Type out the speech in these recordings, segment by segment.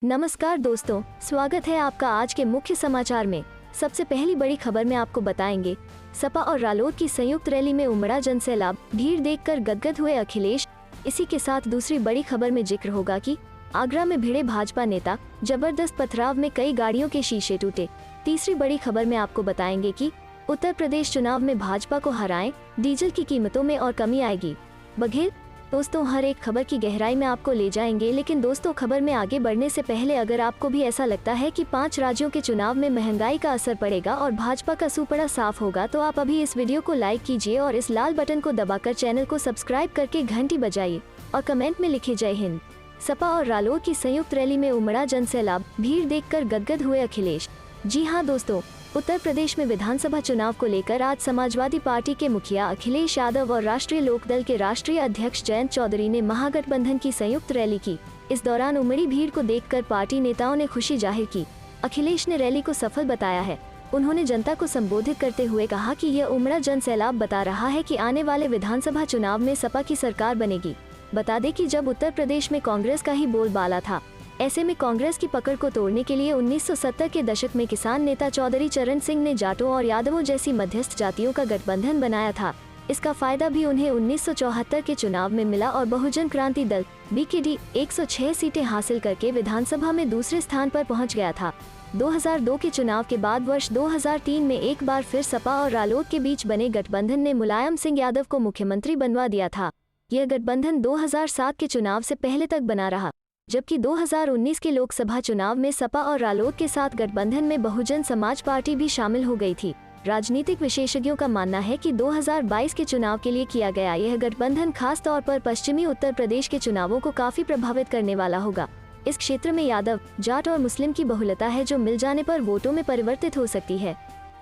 नमस्कार दोस्तों, स्वागत है आपका आज के मुख्य समाचार में। सबसे पहली बड़ी खबर में आपको बताएंगे, सपा और रालोद की संयुक्त रैली में उमड़ा जनसैलाब, भीड़ देखकर गदगद हुए अखिलेश। इसी के साथ दूसरी बड़ी खबर में जिक्र होगा कि आगरा में भिड़े भाजपा नेता, जबरदस्त पथराव में कई गाड़ियों के शीशे टूटे। तीसरी बड़ी खबर में आपको बताएंगे कि उत्तर प्रदेश चुनाव में भाजपा को हराएं, डीजल की कीमतों में और कमी आएगी। बघेल दोस्तों, हर एक खबर की गहराई में आपको ले जाएंगे, लेकिन दोस्तों खबर में आगे बढ़ने से पहले अगर आपको भी ऐसा लगता है कि 5 राज्यों के चुनाव में महंगाई का असर पड़ेगा और भाजपा का सुपड़ा साफ होगा, तो आप अभी इस वीडियो को लाइक कीजिए और इस लाल बटन को दबाकर चैनल को सब्सक्राइब करके घंटी बजाइए और कमेंट में लिखे जय हिंद। सपा और रालोद की संयुक्त रैली में उमड़ा जनसैलाब, भीड़ देखकर गदगद हुए अखिलेश। जी हाँ दोस्तों, उत्तर प्रदेश में विधानसभा चुनाव को लेकर आज समाजवादी पार्टी के मुखिया अखिलेश यादव और राष्ट्रीय लोकदल के राष्ट्रीय अध्यक्ष जयंत चौधरी ने महागठबंधन की संयुक्त रैली की। इस दौरान उमड़ी भीड़ को देखकर पार्टी नेताओं ने खुशी जाहिर की। अखिलेश ने रैली को सफल बताया है। उन्होंने जनता को संबोधित करते हुए कहा कि यह उमड़ा जनसैलाब बता रहा है कि आने वाले विधानसभा चुनाव में सपा की सरकार बनेगी। बता दें कि जब उत्तर प्रदेश में कांग्रेस का ही बोलबाला था, ऐसे में कांग्रेस की पकड़ को तोड़ने के लिए 1970 के दशक में किसान नेता चौधरी चरण सिंह ने जाटों और यादवों जैसी मध्यस्थ जातियों का गठबंधन बनाया था। इसका फायदा भी उन्हें 1974 के चुनाव में मिला और बहुजन क्रांति दल BKD 106 सीटें हासिल करके विधानसभा में दूसरे स्थान पर पहुंच गया था। 2002 के चुनाव के बाद वर्ष 2003 में एक बार फिर सपा और रालोद के बीच बने गठबंधन ने मुलायम सिंह यादव को मुख्यमंत्री बनवा दिया था। यह गठबंधन 2007 के चुनाव से पहले तक बना रहा, जबकि 2019 के लोकसभा चुनाव में सपा और रालोद के साथ गठबंधन में बहुजन समाज पार्टी भी शामिल हो गई थी। राजनीतिक विशेषज्ञों का मानना है कि 2022 के चुनाव के लिए किया गया यह गठबंधन खास तौर पर पश्चिमी उत्तर प्रदेश के चुनावों को काफी प्रभावित करने वाला होगा। इस क्षेत्र में यादव, जाट और मुस्लिम की बहुलता है जो मिल जाने पर वोटों में परिवर्तित हो सकती है।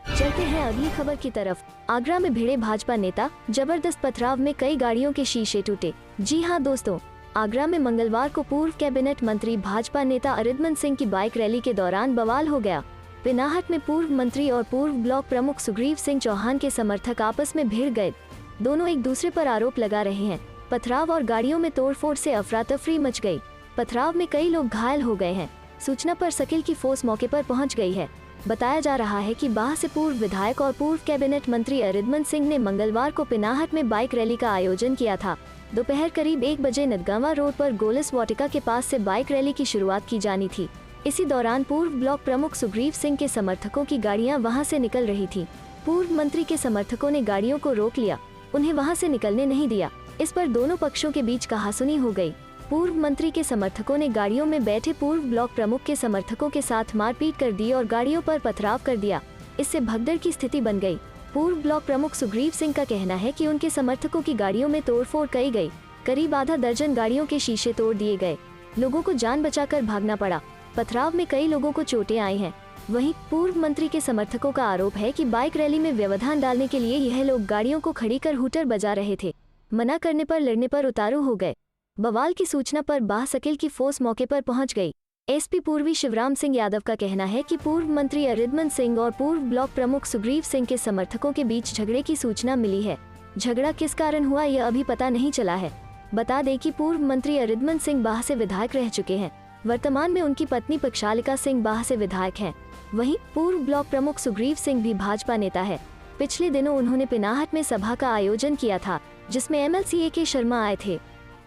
चलते हैं अगली खबर की तरफ। आगरा में भिड़े भाजपा नेता, जबरदस्त पथराव में कई गाड़ियों के शीशे टूटे। जी हाँ दोस्तों, आगरा में मंगलवार को पूर्व कैबिनेट मंत्री भाजपा नेता अरिदमन सिंह की बाइक रैली के दौरान बवाल हो गया। पिनाहट में पूर्व मंत्री और पूर्व ब्लॉक प्रमुख सुग्रीव सिंह चौहान के समर्थक आपस में भिड़ गए। दोनों एक दूसरे पर आरोप लगा रहे हैं। पथराव और गाड़ियों में तोड़फोड़ से अफरा तफरी मच गई। पथराव में कई लोग घायल हो गए हैं। सूचना पर सकिल की फोर्स मौके पर पहुंच गई है। बताया जा रहा है कि बाह से पूर्व विधायक और पूर्व कैबिनेट मंत्री अरिदमन सिंह ने मंगलवार को पिनाहट में बाइक रैली का आयोजन किया था। दोपहर करीब 1 बजे नदगांवा रोड पर गोलस वाटिका के पास से बाइक रैली की शुरुआत की जानी थी। इसी दौरान पूर्व ब्लॉक प्रमुख सुग्रीव सिंह के समर्थकों की गाड़ियां वहां से निकल रही थी। पूर्व मंत्री के समर्थकों ने गाड़ियों को रोक लिया, उन्हें वहां से निकलने नहीं दिया। इस पर दोनों पक्षों के बीच कहासुनी हो गई। पूर्व मंत्री के समर्थकों ने गाड़ियों में बैठे पूर्व ब्लॉक प्रमुख के समर्थकों के साथ मारपीट कर दी और गाड़ियों पर पथराव कर दिया। इससे भगदड़ की स्थिति बन गई। पूर्व ब्लॉक प्रमुख सुग्रीव सिंह का कहना है कि उनके समर्थकों की गाड़ियों में तोड़फोड़ की गई। करीब आधा दर्जन गाड़ियों के शीशे तोड़ दिए गए। लोगों को जान बचाकर भागना पड़ा। पथराव में कई लोगों को चोटें आई हैं। वहीं पूर्व मंत्री के समर्थकों का आरोप है कि बाइक रैली में व्यवधान डालने के लिए यह लोग गाड़ियों को खड़ी कर हूटर बजा रहे थे। मना करने पर लड़ने पर उतारू हो गए। बवाल की सूचना पर बाह सकिल की फोर्स मौके पर पहुंच गई। SP पूर्वी शिवराम सिंह यादव का कहना है कि पूर्व मंत्री अरिदमन सिंह और पूर्व ब्लॉक प्रमुख सुग्रीव सिंह के समर्थकों के बीच झगड़े की सूचना मिली है। झगड़ा किस कारण हुआ यह अभी पता नहीं चला है। बता दें कि पूर्व मंत्री अरिदमन सिंह बाह से विधायक रह चुके हैं। वर्तमान में उनकी पत्नी पक्षालिका सिंह बाह से विधायक हैं। वहीं पूर्व ब्लॉक प्रमुख सुग्रीव सिंह भी भाजपा नेता है। पिछले दिनों उन्होंने पिनाहट में सभा का आयोजन किया था, जिसमें MLC AK शर्मा आए थे।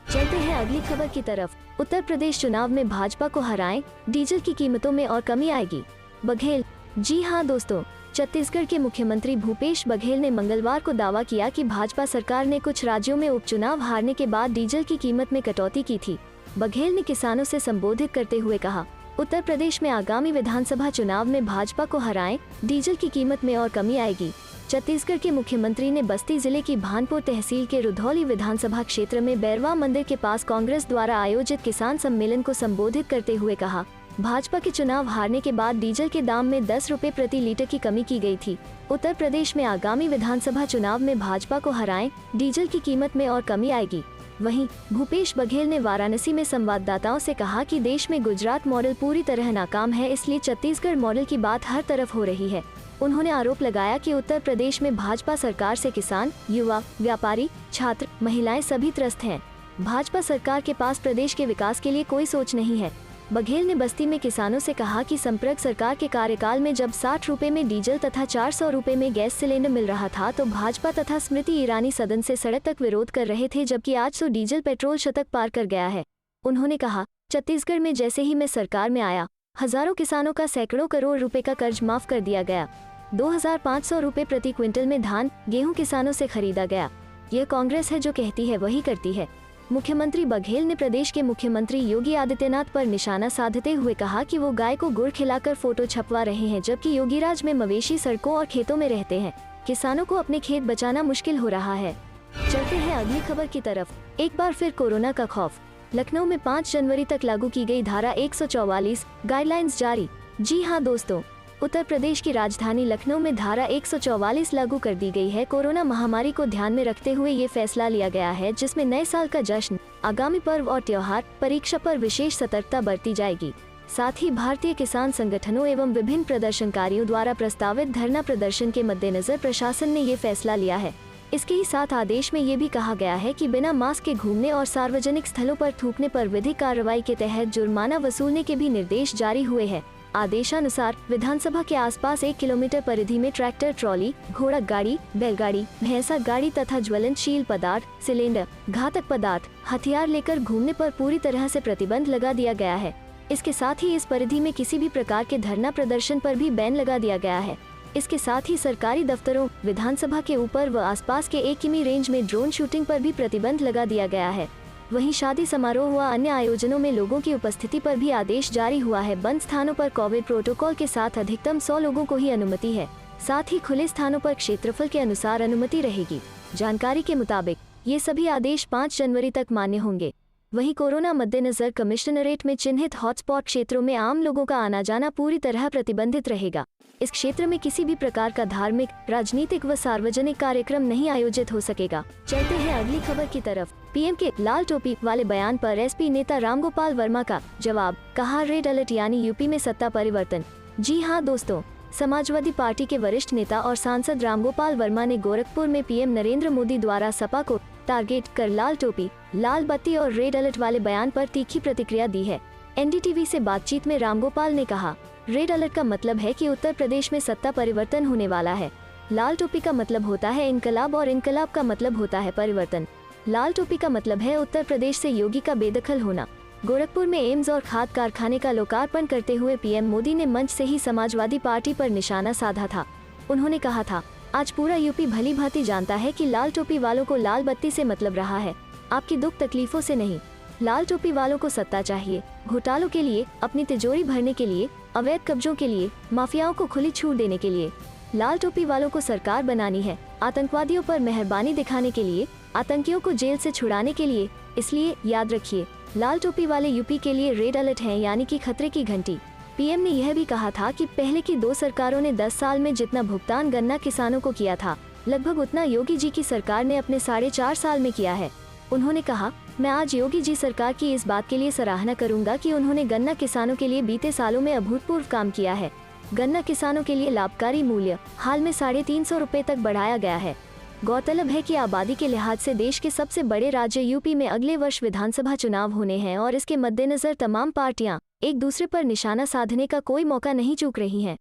चलते हैं अगली खबर की तरफ। उत्तर प्रदेश चुनाव में भाजपा को हराएं, डीजल की कीमतों में और कमी आएगी। बघेल जी हाँ दोस्तों, छत्तीसगढ़ के मुख्यमंत्री भूपेश बघेल ने मंगलवार को दावा किया कि भाजपा सरकार ने कुछ राज्यों में उपचुनाव हारने के बाद डीजल की कीमत में कटौती की थी। बघेल ने किसानों से संबोधित करते हुए कहा, उत्तर प्रदेश में आगामी विधानसभा चुनाव में भाजपा को हराएं, डीजल की कीमत में और कमी आएगी। छत्तीसगढ़ के मुख्यमंत्री ने बस्ती जिले की भानपुर तहसील के रुधौली विधानसभा क्षेत्र में बैरवा मंदिर के पास कांग्रेस द्वारा आयोजित किसान सम्मेलन को संबोधित करते हुए कहा, भाजपा के चुनाव हारने के बाद डीजल के दाम में 10 रुपए प्रति लीटर की कमी की गई थी। उत्तर प्रदेश में आगामी विधानसभा चुनाव में भाजपा को हराएं, डीजल की कीमत में और कमी आएगी। वहीं भूपेश बघेल ने वाराणसी में संवाददाताओं से कहा कि देश में गुजरात मॉडल पूरी तरह नाकाम है, इसलिए छत्तीसगढ़ मॉडल की बात हर तरफ हो रही है। उन्होंने आरोप लगाया कि उत्तर प्रदेश में भाजपा सरकार से किसान, युवा, व्यापारी, छात्र, महिलाएं सभी त्रस्त हैं। भाजपा सरकार के पास प्रदेश के विकास के लिए कोई सोच नहीं है। बघेल ने बस्ती में किसानों से कहा कि संपर्क सरकार के कार्यकाल में जब 60 रुपए में डीजल तथा 400 रुपए में गैस सिलेंडर मिल रहा था तो भाजपा तथा स्मृति ईरानी सदन से सड़क तक विरोध कर रहे थे, जबकि आज तो डीजल पेट्रोल शतक पार कर गया है। उन्होंने कहा, छत्तीसगढ़ में जैसे ही मैं सरकार में आया, हजारों किसानों का सैकड़ों करोड़ रुपए का कर्ज माफ कर दिया गया। 2500 रुपए प्रति क्विंटल में धान गेहूं किसानों से खरीदा गया। यह कांग्रेस है जो कहती है वही करती है। मुख्यमंत्री बघेल ने प्रदेश के मुख्यमंत्री योगी आदित्यनाथ पर निशाना साधते हुए कहा कि वो गाय को गुड़ खिलाकर फोटो छपवा रहे हैं, जबकि योगीराज में मवेशी सड़कों और खेतों में रहते हैं। किसानों को अपने खेत बचाना मुश्किल हो रहा है। चलते हैं अगली खबर की तरफ। एक बार फिर कोरोना का खौफ। लखनऊ में 5 जनवरी तक लागू की गई धारा 144 गाइडलाइंस जारी। जी हां दोस्तों, उत्तर प्रदेश की राजधानी लखनऊ में धारा 144 लागू कर दी गई है। कोरोना महामारी को ध्यान में रखते हुए ये फैसला लिया गया है, जिसमें नए साल का जश्न, आगामी पर्व और त्योहार, परीक्षा पर विशेष सतर्कता बरती जाएगी। साथ ही भारतीय किसान संगठनों एवं विभिन्न प्रदर्शनकारियों द्वारा प्रस्तावित धरना प्रदर्शन के मद्देनजर प्रशासन ने ये फैसला लिया है। इसके ही साथ आदेश में ये भी कहा गया है कि बिना मास्क के घूमने और सार्वजनिक स्थलों पर थूकने पर विधिक कार्रवाई के तहत जुर्माना वसूलने के भी निर्देश जारी हुए हैं। आदेशानुसार विधानसभा के आसपास 1 किलोमीटर परिधि में ट्रैक्टर, ट्रॉली, घोड़ा गाड़ी, बैलगाड़ी, भैंसा गाड़ी तथा ज्वलनशील पदार्थ, सिलेंडर, घातक पदार्थ, हथियार लेकर घूमने पर पूरी तरह से प्रतिबंध लगा दिया गया है। इसके साथ ही इस परिधि में किसी भी प्रकार के धरना प्रदर्शन पर भी बैन लगा दिया गया है। इसके साथ ही सरकारी दफ्तरों, विधानसभा के ऊपर व आसपास के 1 किमी रेंज में ड्रोन शूटिंग पर भी प्रतिबंध लगा दिया गया है। वहीं शादी समारोह व अन्य आयोजनों में लोगों की उपस्थिति पर भी आदेश जारी हुआ है। बंद स्थानों पर कोविड प्रोटोकॉल के साथ अधिकतम 100 लोगों को ही अनुमति है। साथ ही खुले स्थानों पर क्षेत्रफल के अनुसार अनुमति रहेगी। जानकारी के मुताबिक ये सभी आदेश 5 जनवरी तक मान्य होंगे। वहीं कोरोना मद्देनजर कमिश्नरेट में चिन्हित हॉटस्पॉट क्षेत्रों में आम लोगों का आना जाना पूरी तरह प्रतिबंधित रहेगा। इस क्षेत्र में किसी भी प्रकार का धार्मिक, राजनीतिक व सार्वजनिक कार्यक्रम नहीं आयोजित हो सकेगा। चलते हैं अगली खबर की तरफ। पीएम के लाल टोपी वाले बयान पर एसपी नेता रामगोपाल वर्मा का जवाब, कहा रेड अलर्ट यानी यूपी में सत्ता परिवर्तन। जी हां दोस्तों, समाजवादी पार्टी के वरिष्ठ नेता और सांसद रामगोपाल वर्मा ने गोरखपुर में पीएम नरेंद्र मोदी द्वारा सपा को टारगेट कर लाल टोपी, लाल बत्ती और रेड अलर्ट वाले बयान पर तीखी प्रतिक्रिया दी है। एनडीटीवी से बातचीत में रामगोपाल ने कहा, रेड अलर्ट का मतलब है कि उत्तर प्रदेश में सत्ता परिवर्तन होने वाला है। लाल टोपी का मतलब होता है इनकलाब और इनकलाब का मतलब होता है परिवर्तन। लाल टोपी का मतलब है उत्तर प्रदेश से योगी का बेदखल होना। गोरखपुर में एम्स और खाद कारखाने का लोकार्पण करते हुए पीएम मोदी ने मंच से ही समाजवादी पार्टी पर निशाना साधा था। उन्होंने कहा था, आज पूरा यूपी भली भांति जानता है कि लाल टोपी वालों को लाल बत्ती से मतलब रहा है, आपकी दुख तकलीफों से नहीं। लाल टोपी वालों को सत्ता चाहिए, घोटालों के लिए, अपनी तिजोरी भरने के लिए, अवैध कब्जों के लिए, माफियाओं को खुली छूट देने के लिए। लाल टोपी वालों को सरकार बनानी है, आतंकवादियों पर मेहरबानी दिखाने के लिए, आतंकियों को जेल से छुड़ाने के लिए। इसलिए याद रखिए, लाल टोपी वाले यूपी के लिए रेड अलर्ट हैं, यानी कि खतरे की घंटी। पीएम ने यह भी कहा था कि पहले की 2 सरकारों ने 10 साल में जितना भुगतान गन्ना किसानों को किया था, लगभग उतना योगी जी की सरकार ने अपने 4.5 साल में किया है। उन्होंने कहा, मैं आज योगी जी सरकार की इस बात के लिए सराहना करूंगा कि उन्होंने गन्ना किसानों के लिए बीते सालों में अभूतपूर्व काम किया है। गन्ना किसानों के लिए लाभकारी मूल्य हाल में 350 रुपए तक बढ़ाया गया है। गौरतलब है कि आबादी के लिहाज से देश के सबसे बड़े राज्य यूपी में अगले वर्ष विधानसभा चुनाव होने हैं और इसके मद्देनजर तमाम पार्टियां एक दूसरे पर निशाना साधने का कोई मौका नहीं चूक रही हैं।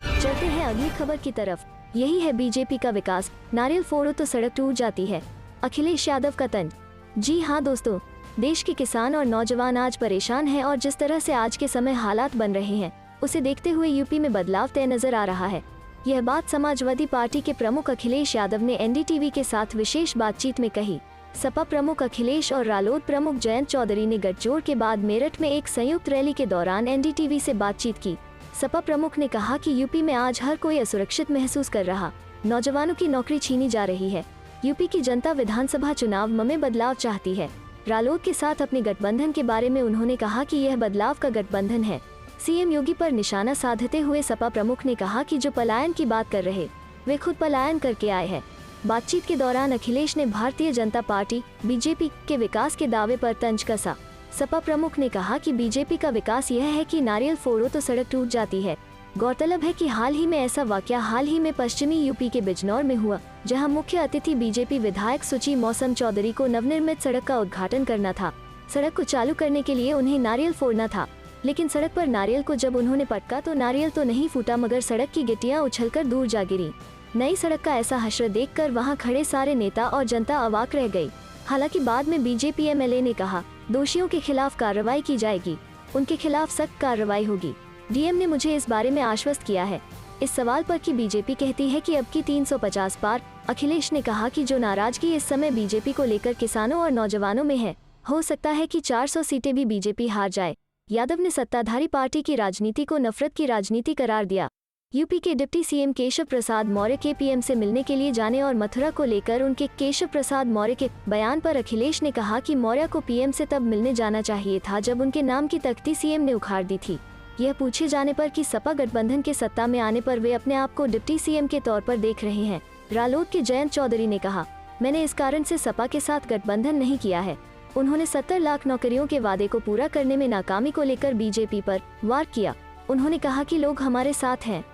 चलते हैं अगली खबर की तरफ। यही है बीजेपी का विकास, नारियल फोड़ो तो सड़क टूट जाती है, अखिलेश यादव का तंज। जी हाँ दोस्तों, देश के किसान और नौजवान आज परेशान हैं और जिस तरह से आज के समय हालात बन रहे हैं उसे देखते हुए यूपी में बदलाव तय नजर आ रहा है। यह बात समाजवादी पार्टी के प्रमुख अखिलेश यादव ने एनडीटीवी के साथ विशेष बातचीत में कही। सपा प्रमुख अखिलेश और रालोद प्रमुख जयंत चौधरी ने गठजोड़ के बाद मेरठ में एक संयुक्त रैली के दौरान एनडीटीवी से बातचीत की। सपा प्रमुख ने कहा कि यूपी में आज हर कोई असुरक्षित महसूस कर रहा, नौजवानों की नौकरी छीनी जा रही है। यूपी की जनता विधानसभा चुनाव में बदलाव चाहती है। रालोद के साथ अपने गठबंधन के बारे में उन्होंने कहा कि यह बदलाव का गठबंधन है। सीएम योगी पर निशाना साधते हुए सपा प्रमुख ने कहा कि जो पलायन की बात कर रहे, वे खुद पलायन करके आए हैं। बातचीत के दौरान अखिलेश ने भारतीय जनता पार्टी बीजेपी के विकास के दावे पर तंज कसा। सपा प्रमुख ने कहा कि बीजेपी का विकास यह है कि नारियल फोड़ो तो सड़क टूट जाती है। गौरतलब है कि हाल ही में ऐसा वाकया हाल ही में पश्चिमी यूपी के बिजनौर में हुआ, जहां मुख्य अतिथि बीजेपी विधायक सुची मौसम चौधरी को नवनिर्मित सड़क का उद्घाटन करना था। सड़क को चालू करने के लिए उन्हें नारियल फोड़ना था। लेकिन सड़क पर नारियल को जब उन्होंने पटका तो नारियल तो नहीं फूटा मगर सड़क की गिट्टियां उछलकर दूर जा गिरी। नई सड़क का ऐसा हश्र देखकर वहां खड़े सारे नेता और जनता अवाक रह गई। हालांकि बाद में बीजेपी एमएलए ने कहा, दोषियों के खिलाफ कार्रवाई की जाएगी, उनके खिलाफ सख्त कार्रवाई होगी। डीएम ने मुझे इस बारे में आश्वस्त किया है। इस सवाल पर कि बीजेपी कहती है कि अब की 350 पार, अखिलेश ने कहा कि जो नाराजगी इस समय बीजेपी को लेकर किसानों और नौजवानों में है, हो सकता है कि 400 सीटें भी बीजेपी हार जाए। यादव ने सत्ताधारी पार्टी की राजनीति को नफरत की राजनीति करार दिया। यूपी के डिप्टी सीएम केशव प्रसाद मौर्य के पीएम से मिलने के लिए जाने और मथुरा को लेकर उनके केशव प्रसाद मौर्य के बयान पर अखिलेश ने कहा कि मौर्य को पीएम से तब मिलने जाना चाहिए था जब उनके नाम की तख्ती सीएम ने उखाड़ दी थी। यह पूछे जाने पर कि सपा गठबंधन के सत्ता में आने पर वे अपने आप को डिप्टी सीएम के तौर पर देख रहे हैं। रालोद के जयंत चौधरी ने कहा, मैंने इस कारण से सपा के साथ गठबंधन नहीं किया है। उन्होंने 70 लाख नौकरियों के वादे को पूरा करने में नाकामी को लेकर बीजेपी पर वार किया। उन्होंने कहा कि लोग हमारे साथ हैं।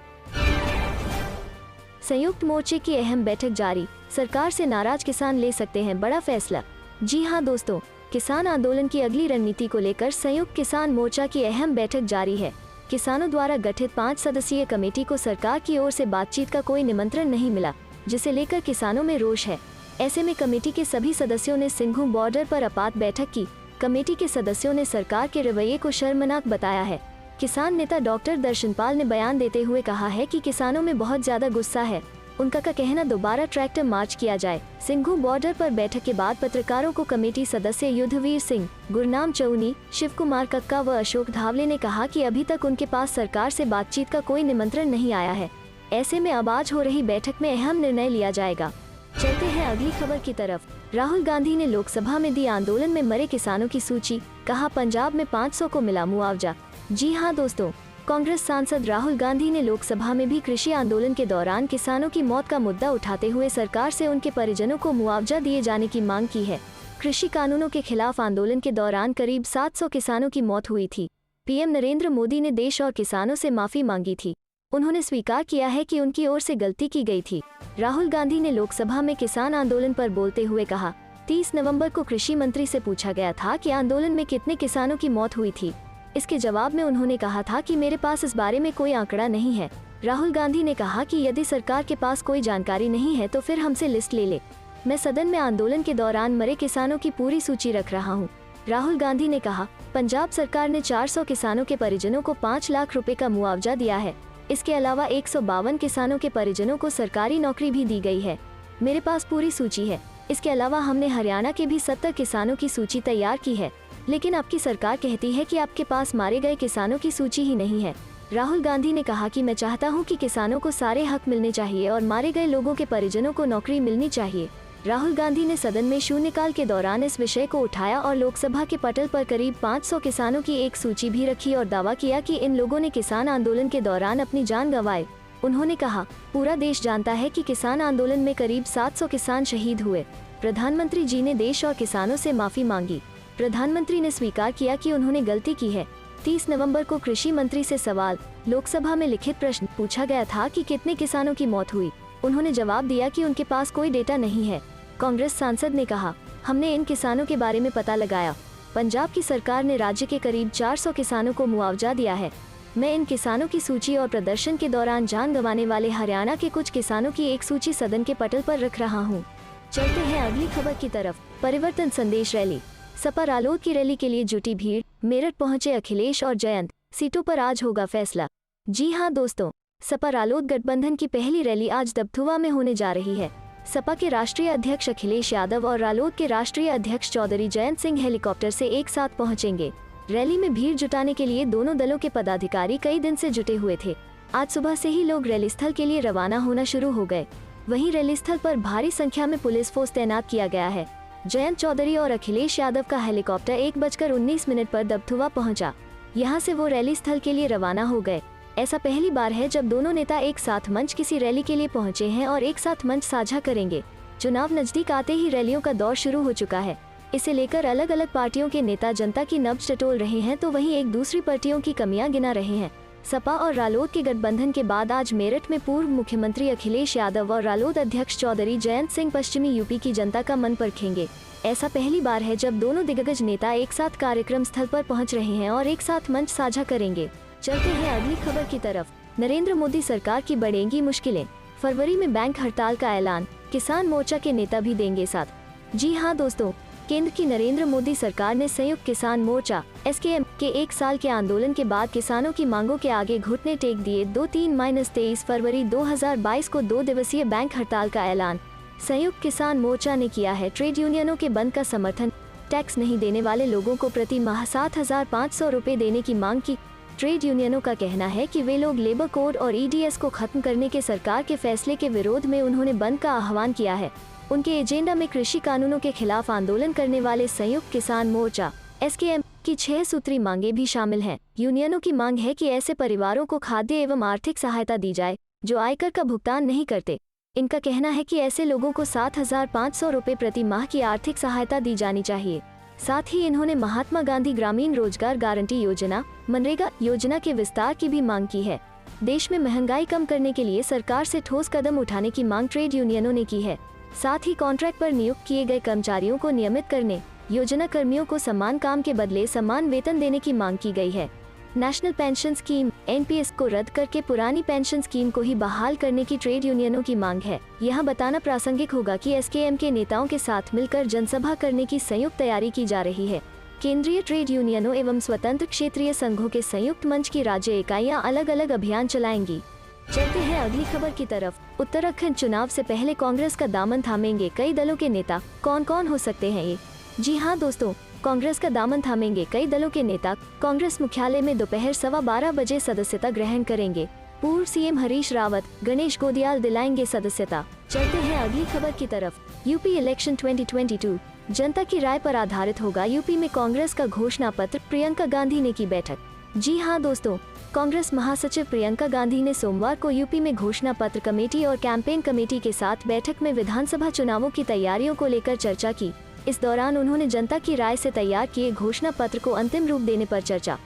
संयुक्त मोर्चे की अहम बैठक जारी, सरकार से नाराज किसान ले सकते हैं बड़ा फैसला। जी हां दोस्तों, किसान आंदोलन की अगली रणनीति को लेकर संयुक्त किसान मोर्चा की अहम बैठक जारी है। किसानों द्वारा गठित 5 सदस्यीय कमेटी को सरकार की ओर से बातचीत का कोई निमंत्रण नहीं मिला, जिसे लेकर किसानों में रोष है। ऐसे में कमेटी के सभी सदस्यों ने सिंघू बॉर्डर पर आपात बैठक की। कमेटी के सदस्यों ने सरकार के रवैये को शर्मनाक बताया है। किसान नेता डॉक्टर दर्शनपाल ने बयान देते हुए कहा है कि किसानों में बहुत ज्यादा गुस्सा है। उनका कहना दोबारा ट्रैक्टर मार्च किया जाए। सिंघू बॉर्डर पर बैठक के बाद पत्रकारों को कमेटी सदस्य युद्धवीर सिंह, गुरनाम चौनी, शिव कुमार कक्का व अशोक धावले ने कहा कि अभी तक उनके पास सरकार से बातचीत का कोई निमंत्रण नहीं आया है। ऐसे में अब आज हो रही बैठक में अहम निर्णय लिया जाएगा। चलते हैं अगली खबर की तरफ। राहुल गांधी ने लोकसभा में दी आंदोलन में मरे किसानों की सूची, कहा पंजाब में 500 को मिला मुआवजा। जी हां दोस्तों, कांग्रेस सांसद राहुल गांधी ने लोकसभा में भी कृषि आंदोलन के दौरान किसानों की मौत का मुद्दा उठाते हुए सरकार से उनके परिजनों को मुआवजा दिए जाने की मांग की है। कृषि कानूनों के खिलाफ आंदोलन के दौरान करीब 700 किसानों की मौत हुई थी। पीएम नरेंद्र मोदी ने देश और किसानों से माफी मांगी थी। उन्होंने स्वीकार किया है कि उनकी ओर से गलती की गई थी। राहुल गांधी ने लोकसभा में किसान आंदोलन पर बोलते हुए कहा, 30 नवंबर को कृषि मंत्री से पूछा गया था कि आंदोलन में कितने किसानों की मौत हुई थी। इसके जवाब में उन्होंने कहा था कि मेरे पास इस बारे में कोई आंकड़ा नहीं है। राहुल गांधी ने कहा कि यदि सरकार के पास कोई जानकारी नहीं है तो फिर हमसे लिस्ट ले ले। मैं सदन में आंदोलन के दौरान मरे किसानों की पूरी सूची रख रहा हूँ। राहुल गांधी ने कहा, पंजाब सरकार ने 400 किसानों के परिजनों को 5 लाख रुपए का मुआवजा दिया है। इसके अलावा 152 किसानों के परिजनों को सरकारी नौकरी भी दी गई है। मेरे पास पूरी सूची है। इसके अलावा हमने हरियाणा के भी 70 किसानों की सूची तैयार की है, लेकिन आपकी सरकार कहती है कि आपके पास मारे गए किसानों की सूची ही नहीं है। राहुल गांधी ने कहा कि मैं चाहता हूं कि किसानों को सारे हक मिलने चाहिए और मारे गए लोगों के परिजनों को नौकरी मिलनी चाहिए। राहुल गांधी ने सदन में शून्यकाल के दौरान इस विषय को उठाया और लोकसभा के पटल पर करीब 500 किसानों की एक सूची भी रखी और दावा किया कि इन लोगों ने किसान आंदोलन के दौरान अपनी जान गंवाई। उन्होंने कहा, पूरा देश जानता है कि किसान आंदोलन में करीब 700 किसान शहीद हुए। प्रधानमंत्री जी ने देश और किसानों से माफी मांगी। प्रधानमंत्री ने स्वीकार किया कि उन्होंने गलती की है। 30 नवंबर को कृषि मंत्री से सवाल, लोकसभा में लिखित प्रश्न पूछा गया था कि कितने किसानों की मौत हुई। उन्होंने जवाब दिया कि उनके पास कोई डेटा नहीं है। कांग्रेस सांसद ने कहा, हमने इन किसानों के बारे में पता लगाया। पंजाब की सरकार ने राज्य के करीब 400 किसानों को मुआवजा दिया है। मैं इन किसानों की सूची और प्रदर्शन के दौरान जान गंवाने वाले हरियाणा के कुछ किसानों की एक सूची सदन के पटल पर रख रहा हूँ। चलते हैं अगली खबर की तरफ। परिवर्तन संदेश रैली, सपा रालोद की रैली के लिए जुटी भीड़, मेरठ पहुंचे अखिलेश और जयंत, सीटों पर आज होगा फैसला। जी हां दोस्तों, सपा रालोद गठबंधन की पहली रैली आज दबथुआ में होने जा रही है। सपा के राष्ट्रीय अध्यक्ष अखिलेश यादव और रालोद के राष्ट्रीय अध्यक्ष चौधरी जयंत सिंह हेलीकॉप्टर से एक साथ पहुंचेंगे। रैली में भीड़ जुटाने के लिए दोनों दलों के पदाधिकारी कई दिन से जुटे हुए थे। आज सुबह से ही लोग रैली स्थल के लिए रवाना होना शुरू हो गए। वहीं रैली स्थल पर भारी संख्या में पुलिस फोर्स तैनात किया गया है। जयंत चौधरी और अखिलेश यादव का हेलीकॉप्टर 1:19 पर दबथुआ पहुंचा। यहां से वो रैली स्थल के लिए रवाना हो गए। ऐसा पहली बार है जब दोनों नेता एक साथ मंच किसी रैली के लिए पहुंचे हैं और एक साथ मंच साझा करेंगे। चुनाव नजदीक आते ही रैलियों का दौर शुरू हो चुका है। इसे लेकर अलग अलग पार्टियों के नेता जनता की नब्ज टटोल रहे हैं तो वहीं एक दूसरी पार्टियों की कमियां गिना रहे हैं। सपा और रालोद के गठबंधन के बाद आज मेरठ में पूर्व मुख्यमंत्री अखिलेश यादव और रालोद अध्यक्ष चौधरी जयंत सिंह पश्चिमी यूपी की जनता का मन परखेंगे। ऐसा पहली बार है जब दोनों दिग्गज नेता एक साथ कार्यक्रम स्थल पर पहुंच रहे हैं और एक साथ मंच साझा करेंगे। चलते हैं अगली खबर की तरफ। नरेंद्र मोदी सरकार की बढ़ेंगी मुश्किलें, फरवरी में बैंक हड़ताल का ऐलान, किसान मोर्चा के नेता भी देंगे साथ। जी हां दोस्तों, केंद्र की नरेंद्र मोदी सरकार ने संयुक्त किसान मोर्चा (SKM) के 1 साल के आंदोलन के बाद किसानों की मांगों के आगे घुटने टेक दिए। 23 फरवरी 2022 को 2 दिवसीय बैंक हड़ताल का ऐलान संयुक्त किसान मोर्चा ने किया है। ट्रेड यूनियनों के बंद का समर्थन, टैक्स नहीं देने वाले लोगों को प्रति माह 7,500 रुपये देने की मांग की। ट्रेड यूनियनों का कहना है कि वे लोग लेबर कोड और EDS को खत्म करने के सरकार के फैसले के विरोध में उन्होंने बंद का आह्वान किया है। उनके एजेंडा में कृषि कानूनों के खिलाफ आंदोलन करने वाले संयुक्त किसान मोर्चा (SKM) की 6 सूत्री मांगे भी शामिल हैं। यूनियनों की मांग है कि ऐसे परिवारों को खाद्य एवं आर्थिक सहायता दी जाए जो आयकर का भुगतान नहीं करते। इनका कहना है कि ऐसे लोगों को 7,500 रुपये प्रति माह की आर्थिक सहायता दी जानी चाहिए। साथ ही इन्होंने महात्मा गांधी ग्रामीण रोजगार गारंटी योजना (मनरेगा) योजना के विस्तार की भी मांग की है। देश में महंगाई कम करने के लिए सरकार से ठोस कदम उठाने की मांग ट्रेड यूनियनों ने की है। साथ ही कॉन्ट्रैक्ट पर नियुक्त किए गए कर्मचारियों को नियमित करने, योजना कर्मियों को समान काम के बदले समान वेतन देने की मांग की गई है। नेशनल पेंशन स्कीम (NPS) को रद्द करके पुरानी पेंशन स्कीम को ही बहाल करने की ट्रेड यूनियनों की मांग है। यहाँ बताना प्रासंगिक होगा कि SKM के नेताओं के साथ मिलकर जनसभा करने की संयुक्त तैयारी की जा रही है। केंद्रीय ट्रेड यूनियनों एवं स्वतंत्र क्षेत्रीय संघों के संयुक्त मंच की राज्य इकाइयाँ अलग अलग अभियान चलाएंगी। चलते हैं अगली खबर की तरफ। उत्तराखंड चुनाव से पहले कांग्रेस का दामन थामेंगे कई दलों के नेता, कौन कौन हो सकते हैं ये? जी हां दोस्तों, कांग्रेस का दामन थामेंगे कई दलों के नेता। कांग्रेस मुख्यालय में दोपहर 12:15 बजे सदस्यता ग्रहण करेंगे। पूर्व CM हरीश रावत, गणेश गोदियाल दिलाएंगे सदस्यता। चलते हैं अगली खबर की तरफ। यूपी इलेक्शन 2022 जनता की राय पर आधारित होगा। यूपी में कांग्रेस का घोषणा पत्र, प्रियंका गांधी ने की बैठक। जी हां दोस्तों, कांग्रेस महासचिव प्रियंका गांधी ने सोमवार को यूपी में घोषणा पत्र कमेटी और कैंपेन कमेटी के साथ बैठक में विधानसभा चुनावों की तैयारियों को लेकर चर्चा की। इस दौरान उन्होंने जनता की राय से तैयार किए घोषणा पत्र को अंतिम रूप देने पर चर्चा।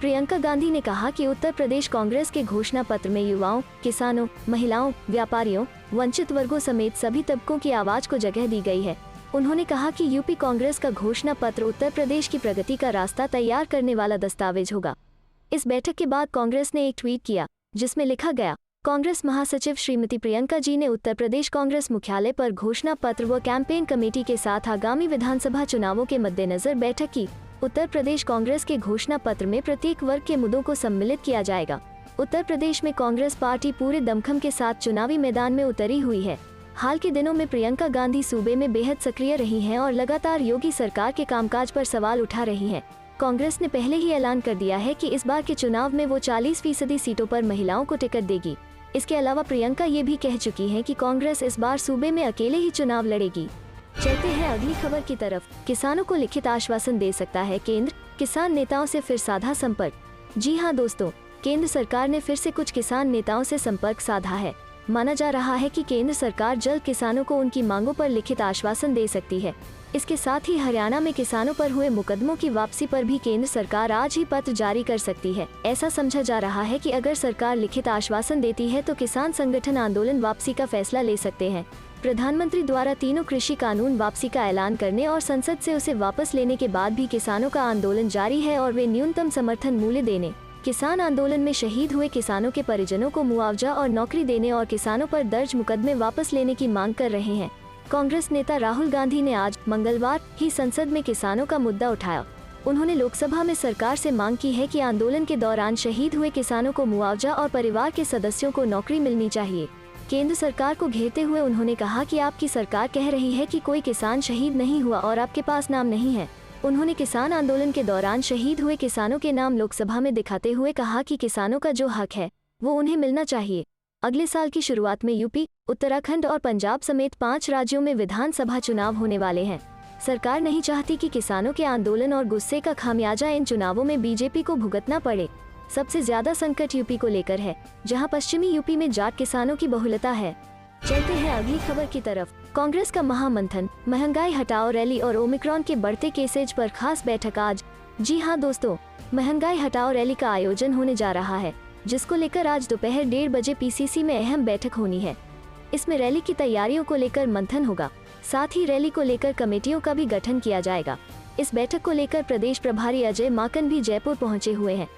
प्रियंका गांधी ने कहा कि उत्तर प्रदेश कांग्रेस के घोषणा पत्र में युवाओं, किसानों, महिलाओं, व्यापारियों, वंचित वर्गों समेत सभी तबकों की आवाज को जगह दी गई है। उन्होंने कहा कि यूपी कांग्रेस का घोषणा पत्र उत्तर प्रदेश की प्रगति का रास्ता तैयार करने वाला दस्तावेज होगा। इस बैठक के बाद कांग्रेस ने एक ट्वीट किया जिसमें लिखा गया, कांग्रेस महासचिव श्रीमती प्रियंका जी ने उत्तर प्रदेश कांग्रेस मुख्यालय पर घोषणा पत्र व कैंपेन कमेटी के साथ आगामी विधानसभा चुनावों के मद्देनजर बैठक की। उत्तर प्रदेश कांग्रेस के घोषणा पत्र में प्रत्येक वर्ग के मुद्दों को सम्मिलित किया जाएगा। उत्तर प्रदेश में कांग्रेस पार्टी पूरे दमखम के साथ चुनावी मैदान में उतरी हुई है। हाल के दिनों में प्रियंका गांधी सूबे में बेहद सक्रिय रही हैं और लगातार योगी सरकार के कामकाज पर सवाल उठा रही हैं। कांग्रेस ने पहले ही ऐलान कर दिया है कि इस बार के चुनाव में वो 40% सीटों पर महिलाओं को टिकट देगी। इसके अलावा प्रियंका ये भी कह चुकी हैं कि कांग्रेस इस बार सूबे में अकेले ही चुनाव लड़ेगी। चलते हैं अगली खबर की तरफ। किसानों को लिखित आश्वासन दे सकता है केंद्र, किसान नेताओं से फिर साधा संपर्क। जी हां दोस्तों, केंद्र सरकार ने फिर से कुछ किसान नेताओं से संपर्क साधा है। माना जा रहा है कि केंद्र सरकार जल्द किसानों को उनकी मांगों पर लिखित आश्वासन दे सकती है। इसके साथ ही हरियाणा में किसानों पर हुए मुकदमों की वापसी पर भी केंद्र सरकार आज ही पत्र जारी कर सकती है। ऐसा समझा जा रहा है कि अगर सरकार लिखित आश्वासन देती है तो किसान संगठन आंदोलन वापसी का फैसला ले सकते हैं। प्रधानमंत्री द्वारा तीनों कृषि कानून वापसी का ऐलान करने और संसद से उसे वापस लेने के बाद भी किसानों का आंदोलन जारी है और वे न्यूनतम समर्थन मूल्य देने, किसान आंदोलन में शहीद हुए किसानों के परिजनों को मुआवजा और नौकरी देने और किसानों पर दर्ज मुकदमे वापस लेने की मांग कर रहे हैं। कांग्रेस नेता राहुल गांधी ने आज मंगलवार ही संसद में किसानों का मुद्दा उठाया। उन्होंने लोकसभा में सरकार से मांग की है कि आंदोलन के दौरान शहीद हुए किसानों को मुआवजा और परिवार के सदस्यों को नौकरी मिलनी चाहिए। केंद्र सरकार को घेरते हुए उन्होंने कहा कि आपकी सरकार कह रही है कि कोई किसान शहीद नहीं हुआ और आपके पास नाम नहीं है। उन्होंने किसान आंदोलन के दौरान शहीद हुए किसानों के नाम लोकसभा में दिखाते हुए कहा कि किसानों का जो हक है वो उन्हें मिलना चाहिए। अगले साल की शुरुआत में यूपी, उत्तराखंड और पंजाब समेत 5 राज्यों में विधानसभा चुनाव होने वाले हैं। सरकार नहीं चाहती कि किसानों के आंदोलन और गुस्से का खामियाजा इन चुनावों में बीजेपी को भुगतना पड़े। सबसे ज्यादा संकट यूपी को लेकर है, जहां पश्चिमी यूपी में जाट किसानों की बहुलता है। चलते हैं अगली खबर की तरफ। कांग्रेस का महामंथन, महंगाई हटाओ रैली और ओमिक्रॉन के बढ़ते केसेज पर खास बैठक आज। जी हां दोस्तों, महंगाई हटाओ रैली का आयोजन होने जा रहा है, जिसको लेकर आज दोपहर 1:30 बजे PCC में अहम बैठक होनी है। इसमें रैली की तैयारियों को लेकर मंथन होगा। साथ ही रैली को लेकर कमेटियों का भी गठन किया जाएगा। इस बैठक को लेकर प्रदेश प्रभारी अजय माकन भी जयपुर पहुंचे हुए हैं।